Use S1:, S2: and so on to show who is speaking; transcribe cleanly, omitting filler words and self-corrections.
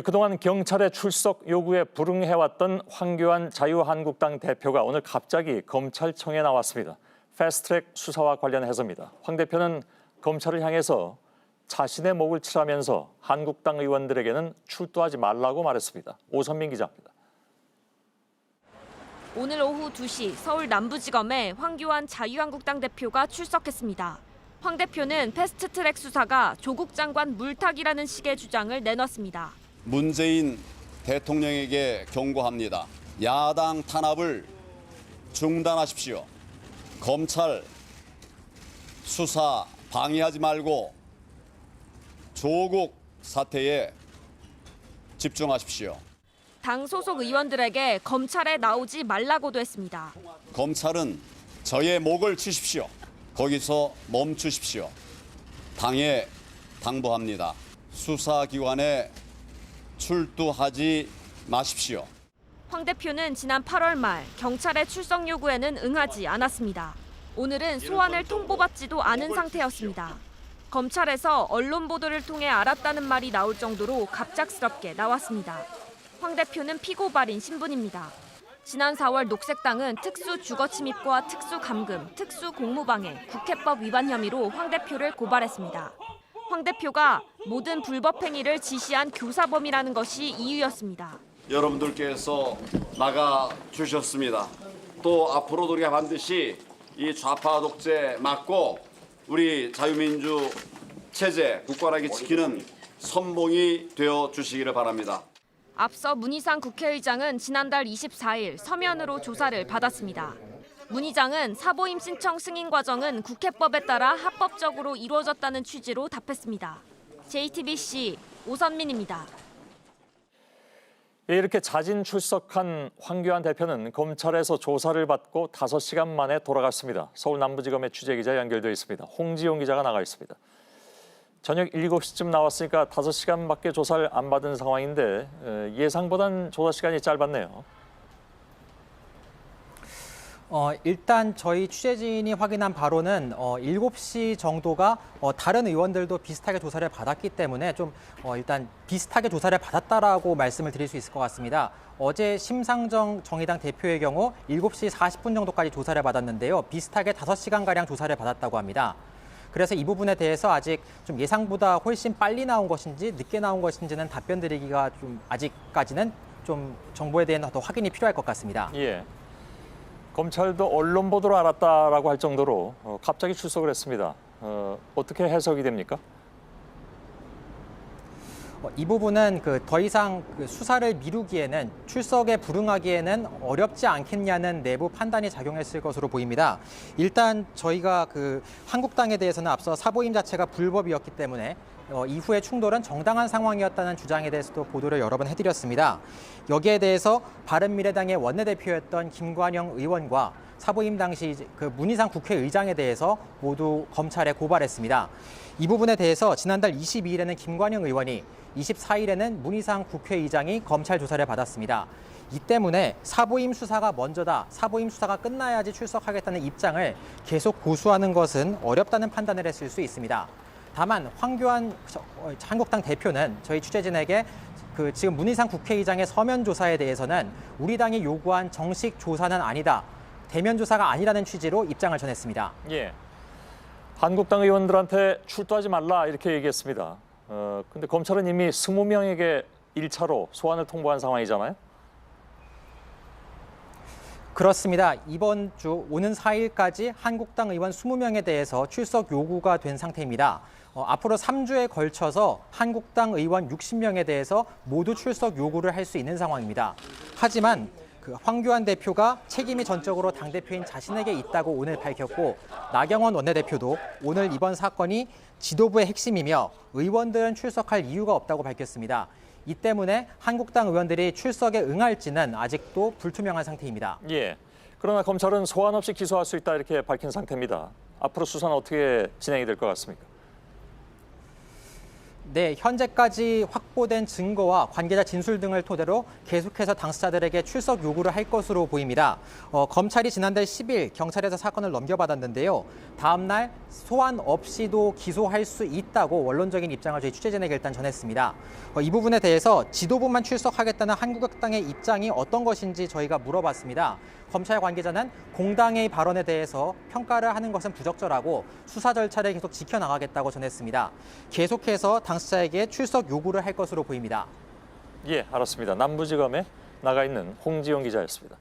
S1: 그동안 경찰의 출석 요구에 불응해왔던 황교안 자유한국당 대표가 오늘 갑자기 검찰청에 나왔습니다. 패스트트랙 수사와 관련해서입니다. 황 대표는 검찰을 향해서 자신의 목을 치라면서 한국당 의원들에게는 출두하지 말라고 말했습니다. 오선민 기자입니다.
S2: 오늘 오후 2시 서울 남부지검에 황교안 자유한국당 대표가 출석했습니다. 황 대표는 패스트트랙 수사가 조국 장관 물타기라는 식의 주장을 내놨습니다.
S3: 문재인 대통령에게 경고합니다. 야당 탄압을 중단하십시오. 검찰 수사 방해하지 말고 조국 사태에 집중하십시오.
S2: 당 소속 의원들에게 검찰에 나오지 말라고도 했습니다.
S3: 검찰은 저의 목을 치십시오. 거기서 멈추십시오. 당에 당부합니다. 수사기관에 출두하지 마십시오.
S2: 황 대표는 지난 8월 말 경찰의 출석 요구에는 응하지 않았습니다. 오늘은 소환을 통보받지도 않은 상태였습니다. 검찰에서 언론 보도를 통해 알았다는 말이 나올 정도로 갑작스럽게 나왔습니다. 황 대표는 피고발인 신분입니다. 지난 4월 녹색당은 특수주거침입과 특수감금, 특수공무방해, 국회법 위반 혐의로 황 대표를 고발했습니다. 황 대표가 모든 불법 행위를 지시한 교사범이라는 것이 이유였습니다.
S3: 여러분들께서 막아주셨습니다. 또 앞으로도 우리가 반드시 이 좌파 독재 막고 우리 자유민주 체제 굳건하게 지키는 선봉이 되어 주시기를 바랍니다.
S2: 앞서 문희상 국회의장은 지난달 24일 서면으로 조사를 받았습니다. 문 의장은 사보임 신청 승인 과정은 국회법에 따라 합법적으로 이루어졌다는 취지로 답했습니다. JTBC 오선민입니다.
S1: 이렇게 자진 출석한 황교안 대표는 검찰에서 조사를 받고 5시간 만에 돌아갔습니다. 서울 남부지검의 취재기자 연결돼 있습니다. 홍지용 기자가 나가 있습니다. 저녁 7시쯤 나왔으니까 5시간밖에 조사를 안 받은 상황인데 예상보단 조사 시간이 짧았네요.
S4: 일단 저희 취재진이 확인한 바로는 7시 정도가 다른 의원들도 비슷하게 조사를 받았기 때문에 좀 일단 비슷하게 조사를 받았다라고 말씀을 드릴 수 있을 것 같습니다. 어제 심상정 정의당 대표의 경우 7시 40분 정도까지 조사를 받았는데요. 비슷하게 5시간가량 조사를 받았다고 합니다. 그래서 이 부분에 대해서 아직 좀 예상보다 훨씬 빨리 나온 것인지 늦게 나온 것인지는 답변 드리기가 좀 아직까지는 좀 정보에 대한 더 확인이 필요할 것 같습니다.
S1: 예. 검찰도 언론 보도로 알았다라고 할 정도로 갑자기 출석을 했습니다. 어떻게 해석이 됩니까?
S4: 이 부분은 더 이상 수사를 미루기에는 출석에 불응하기에는 어렵지 않겠냐는 내부 판단이 작용했을 것으로 보입니다. 일단 저희가 한국당에 대해서는 앞서 사보임 자체가 불법이었기 때문에 이후의 충돌은 정당한 상황이었다는 주장에 대해서도 보도를 여러 번 해드렸습니다. 여기에 대해서 바른미래당의 원내대표였던 김관영 의원과 사보임 당시 문희상 국회의장에 대해서 모두 검찰에 고발했습니다. 이 부분에 대해서 지난달 22일에는 김관영 의원이 24일에는 문희상 국회의장이 검찰 조사를 받았습니다. 이 때문에 사보임 수사가 먼저다, 사보임 수사가 끝나야지 출석하겠다는 입장을 계속 고수하는 것은 어렵다는 판단을 했을 수 있습니다. 다만 황교안 한국당 대표는 저희 취재진에게 지금 문희상 국회의장의 서면 조사에 대해서는 우리 당이 요구한 정식 조사는 아니다, 대면 조사가 아니라는 취지로 입장을 전했습니다.
S1: 예. 한국당 의원들한테 출두하지 말라 이렇게 얘기했습니다. 근데 검찰은 이미 20명에게 1차로 소환을 통보한 상황이잖아요.
S4: 그렇습니다. 이번 주 오는 4일까지 한국당 의원 20명에 대해서 출석 요구가 된 상태입니다. 앞으로 3주에 걸쳐서 한국당 의원 60명에 대해서 모두 출석 요구를 할 수 있는 상황입니다. 하지만 황교안 대표가 책임이 전적으로 당대표인 자신에게 있다고 오늘 밝혔고, 나경원 원내대표도 오늘 이번 사건이 지도부의 핵심이며 의원들은 출석할 이유가 없다고 밝혔습니다. 이 때문에 한국당 의원들이 출석에 응할지는 아직도 불투명한 상태입니다.
S1: 예. 그러나 검찰은 소환 없이 기소할 수 있다 이렇게 밝힌 상태입니다. 앞으로 수사는 어떻게 진행이 될 것 같습니까?
S4: 네, 현재까지 확보된 증거와 관계자 진술 등을 토대로 계속해서 당사자들에게 출석 요구를 할 것으로 보입니다. 검찰이 지난달 10일 경찰에서 사건을 넘겨받았는데요. 다음 날 소환 없이도 기소할 수 있다고 원론적인 입장을 저희 취재진에게 일단 전했습니다. 이 부분에 대해서 지도부만 출석하겠다는 한국당의 입장이 어떤 것인지 저희가 물어봤습니다. 검찰 관계자는 공당의 발언에 대해서 평가를 하는 것은 부적절하고 수사 절차를 계속 지켜나가겠다고 전했습니다. 계속해서 당사자에게 출석 요구를 할 것으로 보입니다.
S1: 예, 알았습니다. 남부지검에 나가 있는 홍지용 기자였습니다.